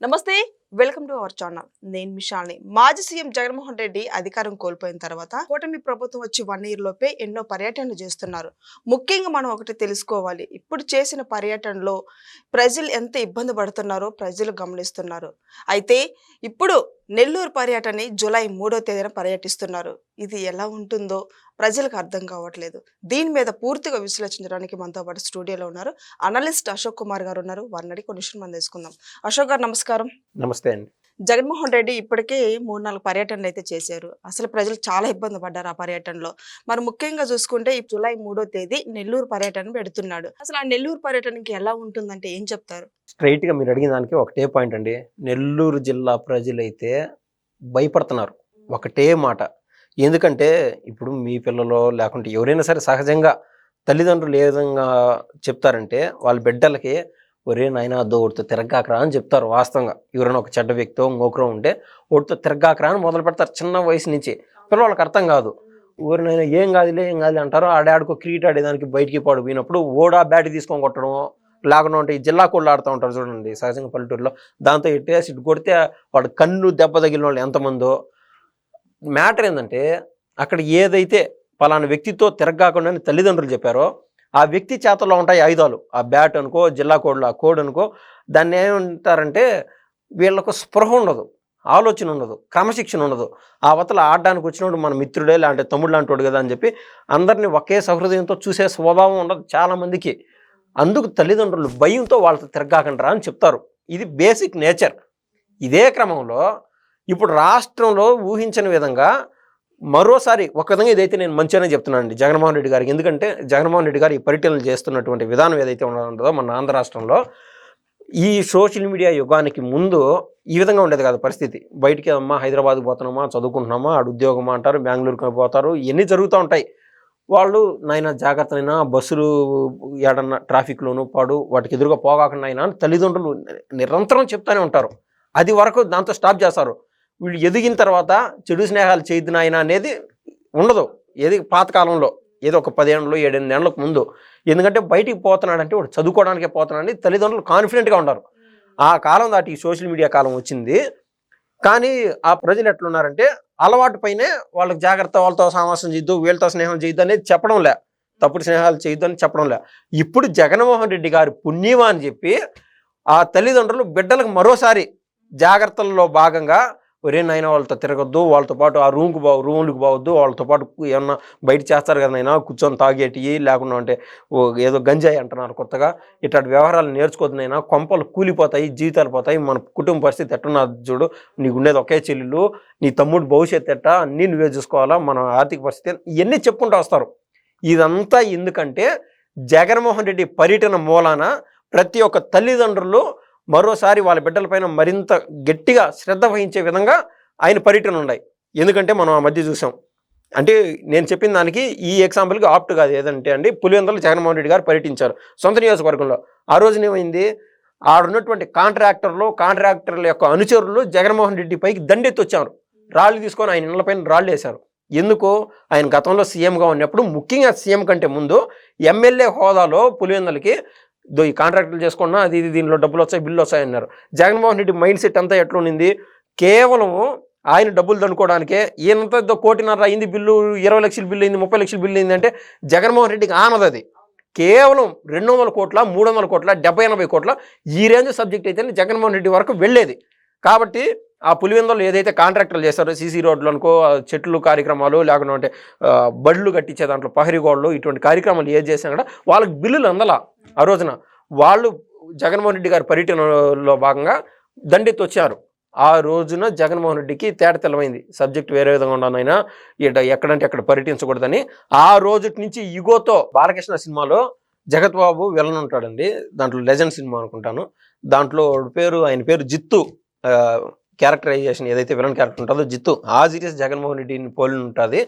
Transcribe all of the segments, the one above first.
నమస్తే, welcome to our channel. నేను మిషాల్ని. మాజీ సీఎం జగన్మోహన్ రెడ్డి అధికారం కోల్పోయిన తర్వాత కూటమి ప్రభుత్వం వచ్చి 1 ఇయర్ లోపే ఎన్నో పర్యటనలు చేస్తున్నారు. ముఖ్యంగా మనం ఒకటి తెలుసుకోవాలి, ఇప్పుడు చేసిన పర్యటనలో ప్రజలు ఎంత ఇబ్బంది పడుతున్నారో ప్రజలు గమనిస్తున్నారు. అయితే ఇప్పుడు నెల్లూరు పర్యటనని జూలై 3వ తేదీన పర్యటిస్తున్నారు. ఇది ఎలా ఉంటుందో ప్రజలకు అర్థం కావట్లేదు. దీని మీద పూర్తిగా విశ్లేషించడానికి మనతో పాటు స్టూడియోలో ఉన్నారు అనలిస్ట్ అశోక్ కుమార్ గారు ఉన్నారు. వారిని అడిగి కొన్ని విషయాలు మనం తెలుసుకుందాం. అశోక్ గారు నమస్కారం. నమస్తే అండి. జగన్మోహన్ రెడ్డి ఇప్పటికే 3-4 పర్యటనలు అయితే చేశారు. అసలు ప్రజలు చాలా ఇబ్బంది పడ్డారు ఆ పర్యటనలో. మరి ముఖ్యంగా చూసుకుంటే ఈ జూలై 3వ తేదీ నెల్లూరు పర్యటన పెడుతున్నాడు. అసలు ఆ నెల్లూరు పర్యటనకి ఎలా ఉంటుందంటే ఏం చెప్తారు? స్ట్రైట్‌గా మీరు అడిగిన దానికి ఒకటే పాయింట్ అండి. నెల్లూరు జిల్లా ప్రజలైతే భయపడుతున్నారు. ఒకటే మాట. ఎందుకంటే ఇప్పుడు మీ పిల్లలో లేకుంటే ఎవరైనా సరే సహజంగా తల్లిదండ్రులు ఏ విధంగా చెప్తారంటే వాళ్ళ బిడ్డలకి ఒరే నాయనా ఒకటితో తిరగ్గాకరా అని చెప్తారు. వాస్తవంగా ఎవరైనా ఒక చెడ్డ వ్యక్తో ఇంకొకరు ఉంటే ఒకటితో తిరగ్గాకరా అని మొదలు పెడతారు చిన్న వయసు నుంచి. పిల్లవాళ్ళకి అర్థం కాదు. ఊరినైనా ఏం కాదులే అంటారు. ఆడాడుకో క్రికెట్ ఆడేదానికి బయటికి పోయినప్పుడు ఓడా బ్యాట్ తీసుకొని కొట్టడం లేకుండా ఉంటే ఈ జిల్లా కోళ్ళు ఆడుతూ ఉంటారు చూడండి సహజంగా పల్లెటూరులో. దాంతో ఇట్టేసి ఇటు కొడితే వాడు కన్ను దెబ్బ తగిలిన వాళ్ళు ఎంతమందో. మ్యాటర్ ఏంటంటే అక్కడ ఏదైతే పలానా వ్యక్తితో తిరగకుండా తల్లిదండ్రులు చెప్పారో ఆ వ్యక్తి చేతల్లో ఉంటాయి ఆయుధాలు. ఆ బ్యాట్ అనుకో, జిల్లా కోడ్లు ఆ కోడ్ అనుకో, దాన్ని ఏమంటారంటే వీళ్ళకు స్పృహ ఉండదు, ఆలోచన ఉండదు, క్రమశిక్షణ ఉండదు. ఆ అవతల ఆడడానికి వచ్చినప్పుడు మన మిత్రుడే లాంటి తమ్ముడు లాంటి వాడు కదా అని చెప్పి అందరినీ ఒకే సహృదయంతో చూసే స్వభావం ఉండదు చాలామందికి. అందుకు తల్లిదండ్రులు భయంతో వాళ్ళతో తిరగకండ్రా అని చెప్తారు. ఇది బేసిక్ నేచర్. ఇదే క్రమంలో ఇప్పుడు రాష్ట్రంలో ఊహించని విధంగా మరోసారి ఒక విధంగా ఇదైతే నేను మంచిగానే చెప్తున్నాను అండి జగన్మోహన్ రెడ్డి గారికి. ఎందుకంటే జగన్మోహన్ రెడ్డి గారు ఈ పర్యటనలు చేస్తున్నటువంటి విధానం ఏదైతే ఉంటుందో మన ఆంధ్ర రాష్ట్రంలో ఈ సోషల్ మీడియా యుగానికి ముందు ఈ విధంగా ఉండేది కాదు పరిస్థితి. బయటికి అమ్మా హైదరాబాద్కి పోతున్నామా, చదువుకుంటున్నామా, ఆడు ఉద్యోగం అంటారు, బెంగళూరుకి పోతారు, ఇవన్నీ జరుగుతూ ఉంటాయి. వాళ్ళు నాయన జాగ్రత్తనైనా బస్సులు ఏడన్నా ట్రాఫిక్లోనూ పాడు వాటికి ఎదురుగా పోగాకుండా అయినా తల్లిదండ్రులు నిరంతరం చెప్తూనే ఉంటారు. అది వరకు దాంతో స్టాప్ చేస్తారు. వీళ్ళు ఎదిగిన తర్వాత చెడు స్నేహాలు చేయద్దు నాయన అనేది ఉండదు. ఏది పాతకాలంలో ఏదో ఒక 10 ఏళ్ళు 7-8 ఏళ్ళకు ముందు. ఎందుకంటే బయటికి పోతున్నాడంటే వాడు చదువుకోవడానికే పోతున్నాడని తల్లిదండ్రులు కాన్ఫిడెంట్గా ఉంటారు. ఆ కాలం దాటి ఈ సోషల్ మీడియా కాలం వచ్చింది. కానీ ఆ ప్రజలు ఎట్లున్నారంటే అలవాటు పైనే వాళ్ళకి జాగ్రత్త, వాళ్ళతో సావాసం చేయొద్దు, వీళ్ళతో స్నేహం చేయొద్దు అనేది చెప్పడంలే, తప్పుడు స్నేహాలు చేయొద్దు అని చెప్పడంలే. ఇప్పుడు జగన్మోహన్ రెడ్డి గారి పుణ్యమా అని చెప్పి ఆ తల్లిదండ్రులు బిడ్డలకు మరోసారి జాగ్రత్తల్లో భాగంగా ఒరే నాయన వాళ్ళతో తిరగొద్దు, వాళ్ళతో పాటు ఆ రూమ్లకు పోవద్దు, వాళ్ళతో పాటు ఏమన్నా బయట చేస్తారు కదా నాయన కూర్చొని తాగేటి లేకుండా అంటే ఏదో గంజాయి అంటున్నారు కొత్తగా, ఇట్లాంటి వ్యవహారాలు నేర్చుకోవద్దునైనా కొంపలు కూలిపోతాయి, జీవితాలు పోతాయి, మన కుటుంబ పరిస్థితి ఎట్టున్నది చూడు, నీకు ఉండేది ఒకే చెల్లెలు, నీ తమ్ముడు భవిష్యత్తు ఎట్టా అన్నీ నువ్వే చూసుకోవాలా, మన ఆర్థిక పరిస్థితి ఇవన్నీ చెప్పుకుంటూ వస్తారు. ఇదంతా ఎందుకంటే జగన్మోహన్ రెడ్డి పర్యటన మూలాన ప్రతి ఒక్క తల్లిదండ్రులు మరోసారి వాళ్ళ బిడ్డలపైన మరింత గట్టిగా శ్రద్ధ వహించే విధంగా ఆయన పర్యటన ఉన్నాయి. ఎందుకంటే మనం ఆ మధ్య చూసాం. అంటే నేను చెప్పిన దానికి ఈ ఎగ్జాంపుల్కి ఆప్ట్ కాదు. ఏదంటే అండి పులివెందులలో జగన్మోహన్ రెడ్డి గారు పర్యటించారు సొంత నియోజకవర్గంలో. ఆ రోజున ఏమైంది, ఆడున్నటువంటి కాంట్రాక్టర్ల యొక్క అనుచరులు జగన్మోహన్ రెడ్డి పైకి దండెత్తి వచ్చారు. రాళ్ళు తీసుకొని ఆయన ఇళ్లపైన రాళ్ళు వేశారు. ఎందుకు, ఆయన గతంలో సీఎంగా ఉన్నప్పుడు, ముఖ్యంగా సీఎం కంటే ముందు ఎమ్మెల్యే హోదాలో పులివెందులకి ఈ కాంట్రాక్టులు చేసుకున్నా అది దీనిలో డబ్బులు వస్తాయి, బిల్లు వస్తాయి అన్నారు. జగన్మోహన్ రెడ్డి మైండ్ సెట్ అంతా ఎట్లుండింది, కేవలం ఆయన డబ్బులు దండుకోవడానికే. ఈయనంతా 1.5 కోటి అయింది బిల్లు, 20 లక్షల బిల్లు అయింది, 30 లక్షల బిల్లు అయింది అంటే జగన్మోహన్ రెడ్డికి ఆనదు. అది కేవలం 200 కోట్ల 300 కోట్ల 70-80 కోట్ల ఈ రేంజ్ సబ్జెక్ట్ అయితే జగన్మోహన్ రెడ్డి వరకు వెళ్ళేది. కాబట్టి ఆ పులివెందులో ఏదైతే కాంట్రాక్టర్లు చేస్తారో సీసీ రోడ్లు అనుకో, చెట్లు కార్యక్రమాలు లేకుంటే బళ్ళు కట్టించే దాంట్లో పహరీ గోడలు, ఇటువంటి కార్యక్రమాలు ఏది చేసినా కూడా వాళ్ళకి బిల్లులు అందలా. ఆ రోజున వాళ్ళు జగన్మోహన్ రెడ్డి గారి పర్యటనలో భాగంగా దండెత్తి వచ్చారు. ఆ రోజున జగన్మోహన్ రెడ్డికి తేట తెల్లమైంది, సబ్జెక్ట్ వేరే విధంగా ఉండనైనా ఎక్కడంటే అక్కడ పర్యటించకూడదని. ఆ రోజు నుంచి ఇగోతో బాలకృష్ణ సినిమాలో జగత్ బాబు విలన్ ఉంటాడండి, దాంట్లో లెజెండ్ సినిమా అనుకుంటాను, దాంట్లో ఆయన పేరు జిత్తు, క్యారెక్టరైజేషన్ ఏదైతే విలన్ క్యారెక్టర్ ఉంటుందో జిత్తు, ఆ సీరియస్ జగన్మోహన్ రెడ్డిని పోలి ఉంటుంది.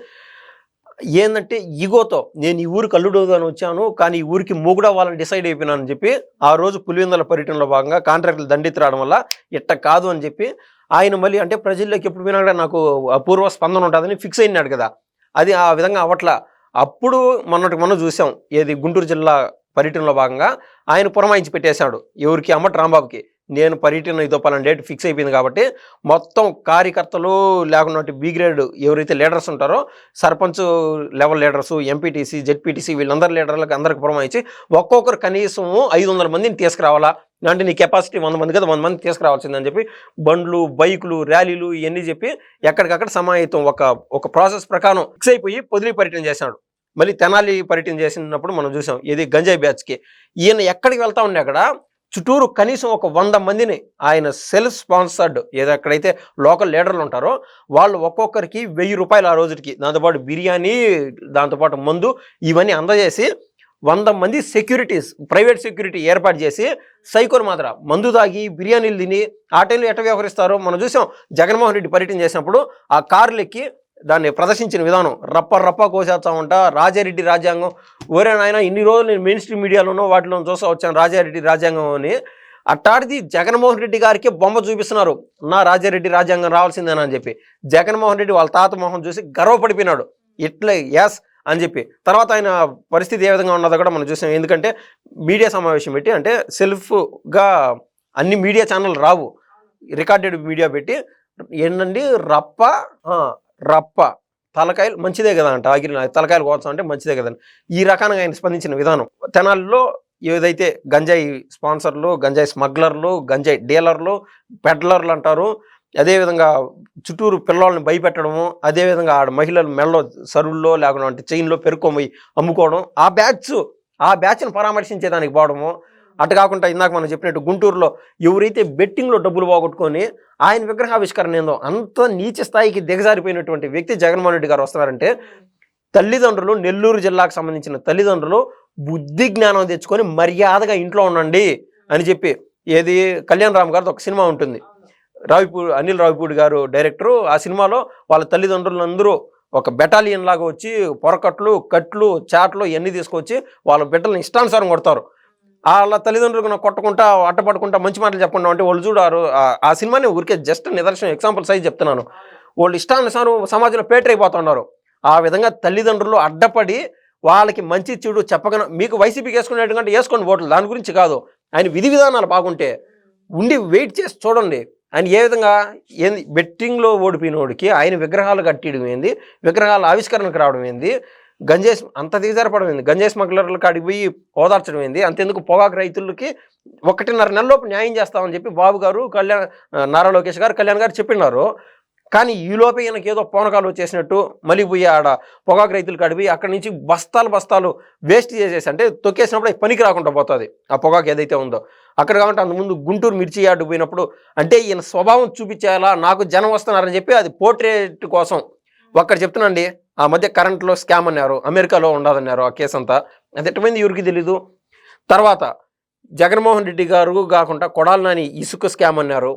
ఏంటంటే ఈగోతో నేను ఈ ఊరికి అల్లుడుగాను వచ్చాను, కానీ ఈ ఊరికి మూగుడవ్వాలని డిసైడ్ అయిపోయినానని చెప్పి ఆ రోజు పులివెందుల పర్యటనలో భాగంగా కాంట్రాక్టులు దండెత్తి రావడం వల్ల ఇట్ట కాదు అని చెప్పి ఆయన మళ్ళీ అంటే ప్రజల్లోకి ఎప్పుడు పోయినా కూడా నాకు అపూర్వ స్పందన ఉంటుందని ఫిక్స్ అయినాడు కదా. అది ఆ విధంగా అవట్లా. అప్పుడు మొన్న చూసాం, ఏది గుంటూరు జిల్లా పర్యటనలో భాగంగా ఆయన పురమాయించి పెట్టేశాడు ఎవరికి, అమ్మటి రాంబాబుకి, నేను పర్యటన ఇదో పలానా డేట్ ఫిక్స్ అయిపోయింది కాబట్టి మొత్తం కార్యకర్తలు లేకున్నట్టు బి గ్రేడ్ ఎవరైతే లీడర్స్ ఉంటారో sarpanch level leaders, MPTC, ZPTC వీళ్ళందరి లీడర్లకు అందరికి పురమాయించి ఒక్కొక్కరు కనీసం 500 మందిని తీసుకురావాలా, అంటే నీ కెపాసిటీ 100 మంది కదా 100 మంది తీసుకురావాల్సిందని చెప్పి బండ్లు, బైకులు, ర్యాలీలు ఇవన్నీ చెప్పి ఎక్కడికక్కడ సమాహితం ఒక ప్రాసెస్ ప్రకారం ఫిక్స్ అయిపోయి పొదిలి పర్యటన చేశాడు. మళ్ళీ తెనాలి పర్యటన చేసినప్పుడు మనం చూసాం ఇది గంజాయి బ్యాచ్కి. ఈయన ఎక్కడికి వెళ్తా ఉండే అక్కడ చుట్టూరు కనీసం ఒక 100 మందిని ఆయన సెల్ఫ్ స్పాన్సర్డ్ ఏదో ఎక్కడైతే లోకల్ లీడర్లు ఉంటారో వాళ్ళు ఒక్కొక్కరికి 1000 రూపాయలు ఆ రోజుకి, దాంతోపాటు బిర్యానీ, దాంతోపాటు మందు ఇవన్నీ అందజేసి 100 మంది సెక్యూరిటీస్, ప్రైవేట్ సెక్యూరిటీ ఏర్పాటు చేసి సైకోలు మాత్రం మందు తాగి బిర్యానీలు తిని ఆ టైంలో ఎట్లా వ్యవహరిస్తారో మనం చూసాం. జగన్మోహన్ రెడ్డి పర్యటన చేసినప్పుడు ఆ కార్లు ఎక్కి దాన్ని ప్రదర్శించిన విధానం రప్ప కోసేస్తా ఉంటా. రాజారెడ్డి రాజ్యాంగం, ఓరే నాయన ఇన్ని రోజులు నేను మెయిన్ స్ట్రీమ్ మీడియాలోనో వాటిలో చూస్తూ వచ్చాను రాజారెడ్డి రాజ్యాంగం అని. అట్టాడిది జగన్మోహన్ రెడ్డి గారికి బొమ్మ చూపిస్తున్నారు, నా రాజారెడ్డి రాజ్యాంగం రావాల్సిందేనా అని చెప్పి. జగన్మోహన్ రెడ్డి వాళ్ళ తాత మొహం చూసి గర్వపడిపోయినాడు, ఇట్లా యాస్ అని చెప్పి. తర్వాత ఆయన పరిస్థితి ఏ విధంగా ఉన్నదో కూడా మనం చూసాం. ఎందుకంటే మీడియా సమావేశం పెట్టి, అంటే సెల్ఫ్గా అన్ని మీడియా ఛానల్ రావు, రికార్డెడ్ మీడియా పెట్టి ఏంటండి రప్ప తలకాయలు మంచిదే కదా అంట, ఆగిరి తలకాయలు కోసం అంటే మంచిదే కదండి. ఈ రకంగా ఆయన స్పందించిన విధానం. తెనాలిలో ఏదైతే గంజాయి స్పాన్సర్లు, గంజాయి స్మగ్లర్లు, గంజాయి డీలర్లు, పెడ్లర్లు అంటారు, అదేవిధంగా చుట్టూరు పిల్లల్ని భయపెట్టడము, అదేవిధంగా ఆడ మహిళలు మెడలో సరుల్లో లేకుండా చైన్లో పెరుక్కోయి అమ్ముకోవడం, ఆ బ్యాచ్ను పరామర్శించేదానికి పోవడము. అటు కాకుండా ఇందాక మనం చెప్పినట్టు గుంటూరులో ఎవరైతే బెట్టింగ్లో డబ్బులు పోగొట్టుకొని ఆయన విగ్రహావిష్కరణ ఏందో అంత నీచ స్థాయికి దిగజారిపోయినటువంటి వ్యక్తి జగన్మోహన్ రెడ్డి గారు వస్తున్నారంటే తల్లిదండ్రులు, నెల్లూరు జిల్లాకు సంబంధించిన తల్లిదండ్రులు బుద్ధి జ్ఞానం తెచ్చుకొని మర్యాదగా ఇంట్లో ఉండండి అని చెప్పి. ఏది కళ్యాణ్ రామ్ గారితో ఒక సినిమా ఉంటుంది, అనిల్ రావిపూడి గారు డైరెక్టరు. ఆ సినిమాలో వాళ్ళ తల్లిదండ్రులందరూ ఒక బెటాలియన్ లాగా వచ్చి పొరకట్లు, కట్లు, చాట్లు ఇవన్నీ తీసుకొచ్చి వాళ్ళ బిడ్డలను ఇష్టానుసారం కొడతారు. వాళ్ళ తల్లిదండ్రులకు కొట్టకుండా అట్టపడకుండా మంచి మాటలు చెప్పకుండా అంటే వాళ్ళు చూడారు. ఆ సినిమాని ఊరికే జస్ట్ నిదర్శనం, ఎగ్జాంపుల్ సైజ్ చెప్తున్నాను. వాళ్ళు ఇష్టానుసారం సమాజంలో పేటరైపోతున్నారు. ఆ విధంగా తల్లిదండ్రులు అడ్డపడి వాళ్ళకి మంచి చెడు చెప్పగలను. మీకు వైసీపీకి వేసుకునేట్టుకంటే వేసుకోండి ఓట్లు, దాని గురించి కాదు. ఆయన విధి విధానాలు బాగుంటే ఉండి వెయిట్ చేసి చూడండి. ఆయన ఏ విధంగా ఏంది బెట్టింగ్లో ఓడిపోయినోడికి ఆయన విగ్రహాలు కట్టడం ఏంది, విగ్రహాల ఆవిష్కరణకు రావడం ఏంది, గంజాయి అంత దిగజారపడం ఏంది, గంజాయి స్మగ్లర్లకు అడిగి పోయి ఓదార్చడం ఏంది, అంతెందుకు పొగాకు రైతులకి 1.5 నెలలోపు న్యాయం చేస్తామని చెప్పి బాబు గారు, నారా లోకేష్ గారు, కళ్యాణ్ గారు చెప్పినారు. కానీ ఈలోపే ఈయనకి ఏదో పోనకాలు వచ్చేసినట్టు మళ్ళీ పోయి ఆడ పొగాకు రైతులకు అడిగి అక్కడి నుంచి బస్తాలు వేస్ట్ చేసేసి, అంటే తొక్కేసినప్పుడు పనికి రాకుండా పోతుంది ఆ పొగాకు ఏదైతే ఉందో. అక్కడ కాబట్టి అంతకుముందు గుంటూరు మిర్చి యార్డు పోయినప్పుడు అంటే ఈయన స్వభావం చూపించేలా నాకు జనం వస్తున్నారని చెప్పి అది పోర్ట్రేట్ కోసం ఒక్కడు చెప్తున్నాండి. ఆ మధ్య కరెంట్లో స్కామ్ అన్నారు, అమెరికాలో ఉండదన్నారు. ఆ కేసు అంతా అది ఎట్టమైంది ఎవరికి తెలీదు. తర్వాత జగన్మోహన్ రెడ్డి గారు కాకుండా కొడాలి నాని ఇసుక స్కామ్ అన్నారు.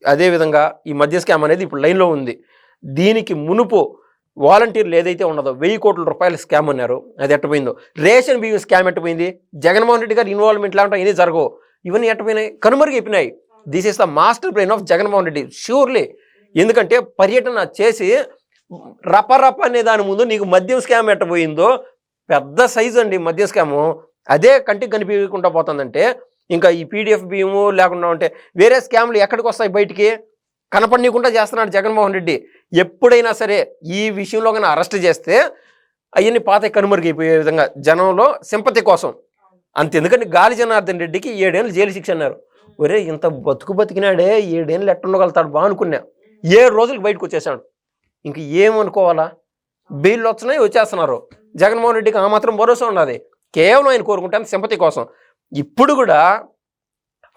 అదేవిధంగా ఈ మద్య స్కామ్ అనేది ఇప్పుడు లైన్లో ఉంది. దీనికి మునుపు వాలంటీర్లు ఏదైతే ఉన్నదో 1000 కోట్ల రూపాయల స్కామ్ అన్నారు, అది ఎట్టపోయిందో. రేషన్ బియ్యం స్కామ్ ఎట్టపోయింది, జగన్మోహన్ రెడ్డి గారు ఇన్వాల్వ్మెంట్ లాంటి ఇవన్నీ జరగవు. ఇవన్నీ ఎట్టపోయినాయి, కనుమరుగైపోయినాయి. This is the master brain of Jaganmohan Reddy surely. ఎందుకంటే పర్యటన చేసి రప అనే దాని ముందు నీకు మద్యం స్కామ్ ఎట్టపోయిందో పెద్ద సైజు అండి మద్య స్కాము. అదే కంటికి కనిపించకుండా పోతుందంటే ఇంకా ఈ పీడిఎఫ్ బియ్యము లేకుండా ఉంటే వేరే స్కామ్లు ఎక్కడికి వస్తాయి, బయటికి కనపడనీయకుండా చేస్తున్నాడు జగన్మోహన్ రెడ్డి. ఎప్పుడైనా సరే ఈ విషయంలో కానీ అరెస్ట్ చేస్తే అవన్నీ పాత కనుమరుగైపోయే విధంగా జనంలో సింపతి కోసం. అంతెందుకంటే గాలి జనార్దన్ రెడ్డికి 7 ఏళ్ళు జైలు శిక్ష అన్నారు. ఒరే ఇంత బతికినాడే 7 ఏళ్ళు ఎట్టుండగలుగుతాడు బా అనుకున్నా. 7 రోజులకు బయటకు వచ్చేసాడు. ఇంక ఏమనుకోవాలా, బెయిల్ వచ్చినాయి వచ్చేస్తున్నారు. జగన్మోహన్ రెడ్డికి ఆ మాత్రం భరోసా ఉన్నది, కేవలం ఆయన కోరుకుంటాను సింపతి కోసం. ఇప్పుడు కూడా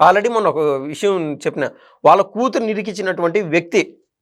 ఆల్రెడీ మొన్న ఒక విషయం చెప్పిన, వాళ్ళ కూతురు నిరికించినటువంటి వ్యక్తి,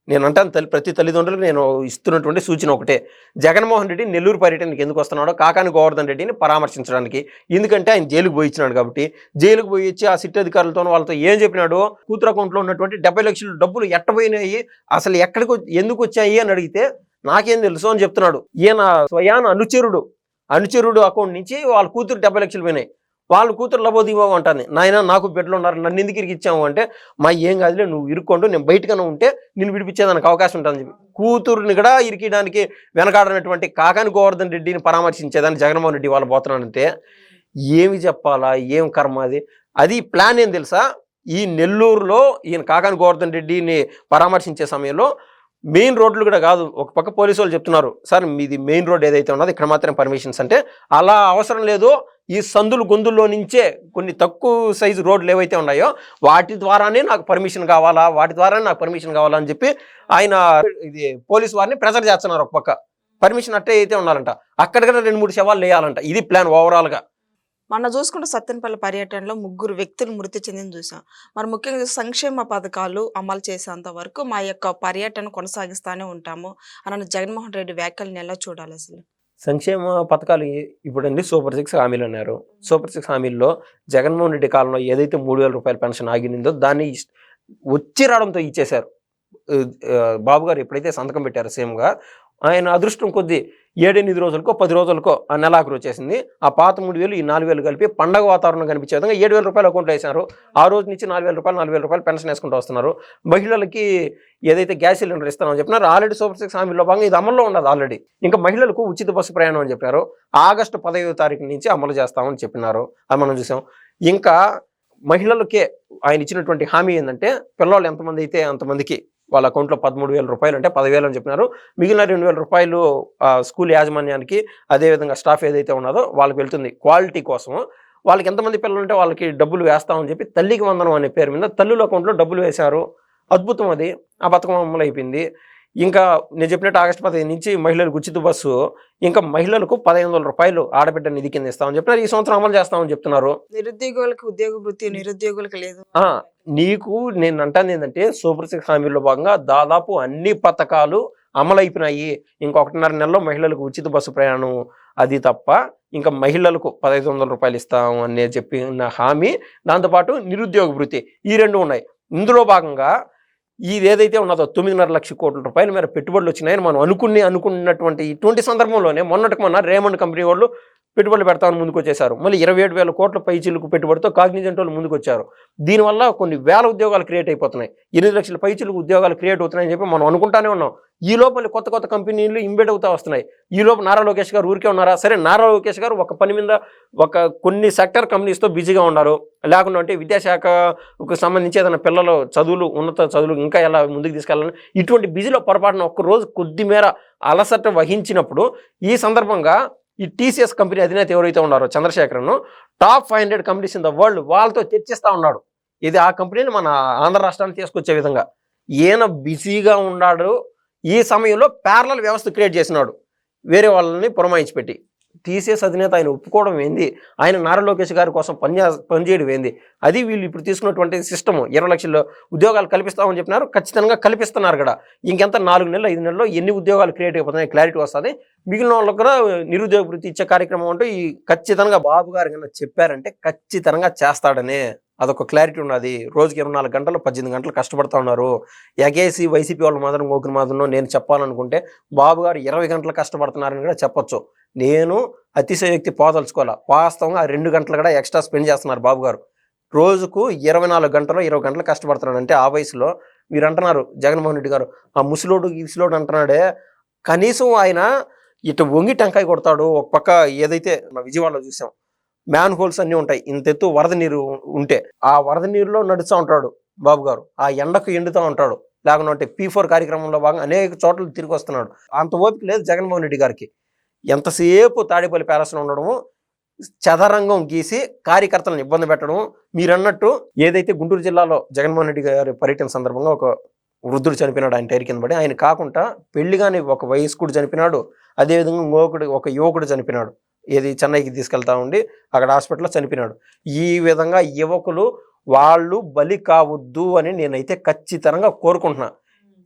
నేను అంటాను ప్రతి తల్లిదండ్రులకు నేను ఇస్తున్నటువంటి సూచన ఒకటే, జగన్మోహన్ రెడ్డి నెల్లూరు పర్యటనకి ఎందుకు వస్తున్నాడో కాకాని గోవర్ధన్ రెడ్డిని పరామర్శించడానికి. ఎందుకంటే ఆయన జైలుకు పోయించినాడు కాబట్టి. జైలుకు పోయి వచ్చి ఆ సిట్ అధికారులతో వాళ్ళతో ఏం చెప్పినాడు, కూతురు అకౌంట్లో ఉన్నటువంటి 70 లక్షల డబ్బులు ఎట్టపోయినాయి, అసలు ఎక్కడికి ఎందుకు వచ్చాయి అని అడిగితే నాకేం తెలుసు అని చెప్తున్నాడు. ఈయన స్వయాన అనుచరుడు అకౌంట్ నుంచి వాళ్ళ కూతురు 70 లక్షలు పోయినాయి. వాళ్ళ కూతురు లబోదీబాబు అంటాను, నాయన నాకు బిడ్డలు ఉన్నారు, నన్ను ఎందుకు ఇరికిచ్చాము అంటే, మా ఏం కాదులే నువ్వు ఇరుక్కోండు, నేను బయటకన్నా ఉంటే నేను విడిపించేదానికి అవకాశం ఉంటుందని చెప్పి కూతురుని కూడా ఇరికియడానికి వెనకాడనటువంటి కాకాని గోవర్ధన్ రెడ్డిని పరామర్శించేదాన్ని జగన్మోహన్ రెడ్డి వాళ్ళు పోతున్నానంటే ఏమి చెప్పాలా, ఏం కర్మ అది ప్లాన్ ఏం తెలుసా, ఈ నెల్లూరులో ఈయన కాకాని గోవర్ధన్ రెడ్డిని పరామర్శించే సమయంలో మెయిన్ రోడ్లు కూడా కాదు, ఒక పక్క పోలీసు వాళ్ళు చెప్తున్నారు సార్ మీది మెయిన్ రోడ్ ఏదైతే ఉన్నదో ఇక్కడ మాత్రం పర్మిషన్స్ అంటే అలా అవసరం లేదు, ఈ సందులు గొంతుల్లో నుంచే కొన్ని తక్కువ సైజు రోడ్లు ఏవైతే ఉన్నాయో వాటి ద్వారానే నాకు పర్మిషన్ కావాలా, వాటి ద్వారానే నాకు పర్మిషన్ కావాలా అని చెప్పి ఆయన ఇది పోలీసు వారిని ప్రెజర్ చేస్తున్నారు. ఒక పక్క పర్మిషన్ అట్టే అయితే ఉండాలంట, అక్కడికక్కడ 2-3 శవాలు వేయాలంట. ఇది ప్లాన్ ఓవరాల్గా. మొన్న చూసుకుంటే సత్తెనపల్లి పర్యటనలో 3 వ్యక్తులు మృతి చెందింది చూసాం. మరి ముఖ్యంగా సంక్షేమ పథకాలు అమలు చేసేంత వరకు మా యొక్క పర్యటన కొనసాగిస్తానే ఉంటాము అని జగన్మోహన్ రెడ్డి వ్యాఖ్యలను ఎలా చూడాలి అసలు? సంక్షేమ పథకాలు ఇప్పుడండి సూపర్ 6 హామీలు అన్నారు. సూపర్ 6 హామీల్లో జగన్మోహన్ రెడ్డి కాలంలో ఏదైతే 3,000 రూపాయల పెన్షన్ ఆగినిందో దాన్ని వచ్చి రావడంతో ఇచ్చేశారు. బాబు గారు ఎప్పుడైతే సంతకం పెట్టారో సీఎంగా, ఆయన అదృష్టం కొద్దీ 7-8 రోజులకో 10 రోజులకో ఆ నెలాఖరు వచ్చేసింది. ఆ పాత 3,000 ఈ 4,000 కలిపి పండగ వాతావరణం కనిపించే విధంగా 7,000 రూపాయలు అకౌంట్లో వేశారు. ఆ రోజు నుంచి 4,000 రూపాయలు పెన్షన్ వేసుకుంటూ వస్తున్నారు. మహిళలకి ఏదైతే గ్యాస్ సిలిండర్ ఇస్తామని చెప్పినారు, ఆల్రెడీ సూపర్ 6 హామీలో భాగంగా ఇది అమల్లో ఉండదు ఆల్రెడీ. ఇంకా మహిళలకు ఉచిత బస్సు ప్రయాణం అని చెప్పారు, ఆగస్టు 15వ తారీఖు నుంచి అమలు చేస్తామని చెప్పినారు. అది మనం చూసాం. ఇంకా మహిళలకే ఆయన ఇచ్చినటువంటి హామీ ఏంటంటే పిల్లలు ఎంతమంది అయితే అంతమందికి వాళ్ళ అకౌంట్లో 13,000 రూపాయలు అంటే 10,000 అని చెప్పినారు. మిగిలిన 2,000 రూపాయలు స్కూల్ యాజమాన్యానికి అదేవిధంగా స్టాఫ్ ఏదైతే ఉన్నదో వాళ్ళకి వెళ్తుంది క్వాలిటీ కోసం. వాళ్ళకి ఎంతమంది పిల్లలు ఉంటే వాళ్ళకి డబ్బులు వేస్తామని చెప్పి తల్లికి వందనం అనే పేరు మీద తల్లుల అకౌంట్లో డబ్బులు వేశారు. అద్భుతం అది. ఆ పథకం అమలు అయిపోయింది. ఇంకా నేను చెప్పినట్టు ఆగస్టు 15 నుంచి మహిళలకు ఉచిత బస్సు, ఇంకా మహిళలకు 1,500 రూపాయలు ఆడబిడ్డ నిధి కింద ఇస్తామని చెప్పినారు. ఈ సంవత్సరం అమలు చేస్తామని చెప్తున్నారు. నిరుద్యోగులకు ఉద్యోగ వృత్తి, నిరుద్యోగులకు లేదు. నీకు నేను అంటాను ఏంటంటే సూపర్ 6 హామీల్లో భాగంగా దాదాపు అన్ని పథకాలు అమలైపోయినాయి. ఇంకొకటిన్నర నెలలో మహిళలకు ఉచిత బస్సు ప్రయాణం అది తప్ప ఇంకా మహిళలకు 1,500 రూపాయలు ఇస్తాం అని చెప్పిన హామీ, దాంతోపాటు నిరుద్యోగ వృత్తి, ఈ 2 ఉన్నాయి. ఇందులో భాగంగా ఇది ఏదైతే ఉన్నదో 9.5 లక్షల కోట్ల రూపాయల మేర పెట్టుబడులు వచ్చినాయని మనం అనుకున్నటువంటి ఇటువంటి సందర్భంలోనే మొన్నటికి మొన్న రేమండ్ కంపెనీ వాళ్ళు పెట్టుబడులు పెడతామని ముందుకు వచ్చేసారు. మళ్ళీ 27,000 కోట్ల పైచీలకు పెట్టుబడితో కాగ్నిజెంట్ వాళ్ళు ముందుకు వచ్చారు. దీనివల్ల కొన్ని వేల ఉద్యోగాలు క్రియేట్ అయిపోతున్నాయి. 8 లక్షల పైచీలకు ఉద్యోగాలు క్రియేట్ అవుతున్నాయని చెప్పి మనం అనుకుంటానే ఉన్నాం. ఈ లోపల కొత్త కంపెనీలు ఇంబెడ్ అవుతా వస్తున్నాయి. ఈ లోపు నారా లోకేష్ గారు ఊరికే ఉన్నారా? సరే, నారా లోకేష్ గారు ఒక పని మీద కొన్ని సెక్టర్ కంపెనీస్తో బిజీగా ఉన్నారు. లేకుండా అంటే విద్యాశాఖకు సంబంధించి ఏదైనా పిల్లలు చదువులు, ఉన్నత చదువులు ఇంకా ఎలా ముందుకు తీసుకెళ్ళాలని ఇటువంటి బిజీలో పొరపాటున ఒక్కరోజు కొద్ది మేర అలసట వహించినప్పుడు ఈ సందర్భంగా ఈ టీసీఎస్ కంపెనీ అధినేత ఎవరైతే ఉన్నారో Chandrasekaran, top 500 companies in the world వాళ్ళతో చర్చిస్తూ ఉన్నాడు. ఇది ఆ కంపెనీని మన ఆంధ్ర రాష్ట్రానికి తీసుకొచ్చే విధంగా ఈయన బిజీగా ఉన్నాడు. ఈ సమయంలో ప్యారలల్ వ్యవస్థ క్రియేట్ చేసినాడు, వేరే వాళ్ళని పురమాయించి పెట్టి. టీసీఎస్ అధినేత ఆయన ఒప్పుకోవడం ఏంది, ఆయన నారా లోకేష్ గారి కోసం పనిచేయడం ఏంది, అది వీళ్ళు ఇప్పుడు తీసుకున్నటువంటి సిస్టము. 20 లక్షల ఉద్యోగాలు కల్పిస్తామని చెప్పినారు, ఖచ్చితంగా కల్పిస్తున్నారు కూడా. ఇంకెంత 4 నెలలు 5 నెలల్లో ఎన్ని ఉద్యోగాలు క్రియేట్ అయిపోతున్నాయి క్లారిటీ వస్తుంది. మిగిలిన వాళ్ళకు కూడా నిరుద్యోగ వృత్తి ఇచ్చే కార్యక్రమం అంటూ ఈ ఖచ్చితంగా బాబు గారు కన్నా చెప్పారంటే ఖచ్చితంగా చేస్తాడనే అదొక క్లారిటీ ఉన్నది. రోజుకి 24 గంటలు 18 గంటలు కష్టపడతా ఉన్నారు. ఎగేసి వైసీపీ వాళ్ళు మాత్రం ఒకరి మాత్రం నేను చెప్పాలనుకుంటే బాబు గారు 20 గంటలు కష్టపడుతున్నారని కూడా చెప్పొచ్చు. నేను అతిశయోక్తి పోదలుచుకోవాలా, వాస్తవంగా 2 గంటలు కూడా ఎక్స్ట్రా స్పెండ్ చేస్తున్నారు బాబు గారు. రోజుకు 24 గంటలు 20 గంటలు కష్టపడుతున్నాడు. అంటే ఆ వయసులో మీరు అంటున్నారు జగన్మోహన్ రెడ్డి గారు ఆ ముసలోడు అంటున్నాడే, కనీసం ఆయన ఇటు వంగి టెంకాయ కొడతాడు. ఒక పక్క ఏదైతే విజయవాడలో చూసాం, మ్యాన్ హోల్స్ అన్నీ ఉంటాయి, ఇంత ఎత్తు వరద నీరు ఉంటే ఆ వరద నీరులో నడుస్తూ ఉంటాడు బాబు గారు. ఆ ఎండకు ఎండుతూ ఉంటాడు. లేకుంటే P4 కార్యక్రమంలో భాగంగా అనేక చోట్ల తిరిగి వస్తున్నాడు. అంత ఓపిక లేదు జగన్మోహన్ రెడ్డి గారికి. ఎంతసేపు తాడేపల్లి ప్యాలెస్లో ఉండడము, చదరంగం గీసి కార్యకర్తలను ఇబ్బంది పెట్టడం. మీరు అన్నట్టు ఏదైతే గుంటూరు జిల్లాలో జగన్మోహన్ రెడ్డి గారి పర్యటన సందర్భంగా ఒక వృద్ధుడు చనిపోయినాడు ఆయన టైర్ కింద పడి. ఆయన కాకుండా పెళ్లిగాని ఒక వయస్కుడు చనిపోయినాడు, అదేవిధంగా ఒక యువకుడు చనిపోయినాడు. ఏది చెన్నైకి తీసుకెళ్తా ఉండి అక్కడ హాస్పిటల్లో చనిపోయినాడు. ఈ విధంగా యువకులు వాళ్ళు బలి కావద్దు అని నేనైతే ఖచ్చితంగా కోరుకుంటున్నా.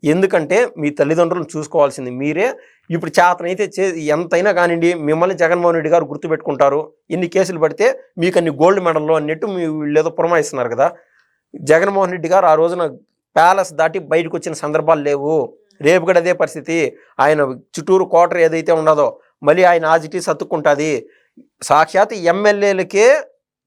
ఎందుకంటే మీ తల్లిదండ్రులను చూసుకోవాల్సింది మీరే. ఇప్పుడు చేతనైతే ఎంతైనా కానివ్వండి మిమ్మల్ని జగన్మోహన్ రెడ్డి గారు గుర్తుపెట్టుకుంటారు. ఇన్ని కేసులు పడితే మీకు అన్ని గోల్డ్ మెడల్లో అన్నట్టు వీళ్ళు ఏదో పురమాయిస్తున్నారు కదా. జగన్మోహన్ రెడ్డి గారు ఆ రోజున ప్యాలెస్ దాటి బయటకు వచ్చిన సందర్భాలు లేవు. రేపు కూడా అదే పరిస్థితి. ఆయన చుట్టూరు కోటర్ ఏదైతే ఉన్నదో మళ్ళీ ఆయన ఆజిటీ సత్తుక్కుంటుంది. సాక్షాత్ ఎమ్మెల్యేలకే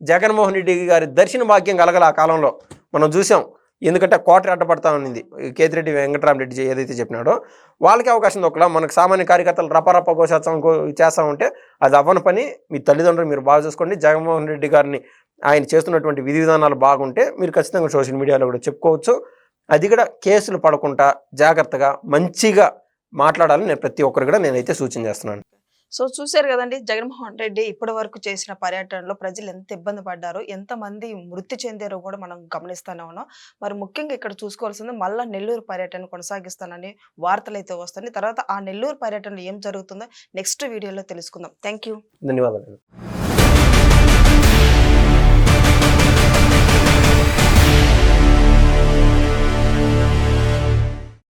జగన్మోహన్ రెడ్డి గారి దర్శన భాగ్యం కలగల ఆ కాలంలో మనం చూసాం. ఎందుకంటే కోటరీ అడ్డపడతా ఉన్నది. కేతిరెడ్డి వెంకటరామరెడ్డి ఏదైతే చెప్పినాడో వాళ్ళకి అవకాశం దొక్కలా. మనకు సామాన్య కార్యకర్తలు రపరప కోసేస్తాం చేస్తామంటే అది అవ్వని పని. మీ తల్లిదండ్రులు మీరు బాగా చూసుకోండి. జగన్మోహన్ రెడ్డి గారిని ఆయన చేస్తున్నటువంటి విధి విధానాలు బాగుంటే మీరు ఖచ్చితంగా సోషల్ మీడియాలో కూడా చెప్పుకోవచ్చు. అది కూడా కేసులు పడకుండా జాగ్రత్తగా మంచిగా మాట్లాడాలని నేను ప్రతి ఒక్కరు కూడా నేనైతే సూచన చేస్తున్నాను. సో చూశారు కదండి, జగన్మోహన్ రెడ్డి ఇప్పటి వరకు చేసిన పర్యటనలో ప్రజలు ఎంత ఇబ్బంది పడ్డారో, ఎంతమంది మృతి చెందారో కూడా మనం గమనిస్తూనే ఉన్నాం. మరి ముఖ్యంగా ఇక్కడ చూసుకోవాల్సింది మళ్ళా నెల్లూరు పర్యటన కొనసాగిస్తానని వార్తలు అయితే వస్తున్నాయి. తర్వాత ఆ నెల్లూరు పర్యటనలో ఏం జరుగుతుందో నెక్స్ట్ వీడియోలో తెలుసుకుందాం. Thank you. ధన్యవాదాలు.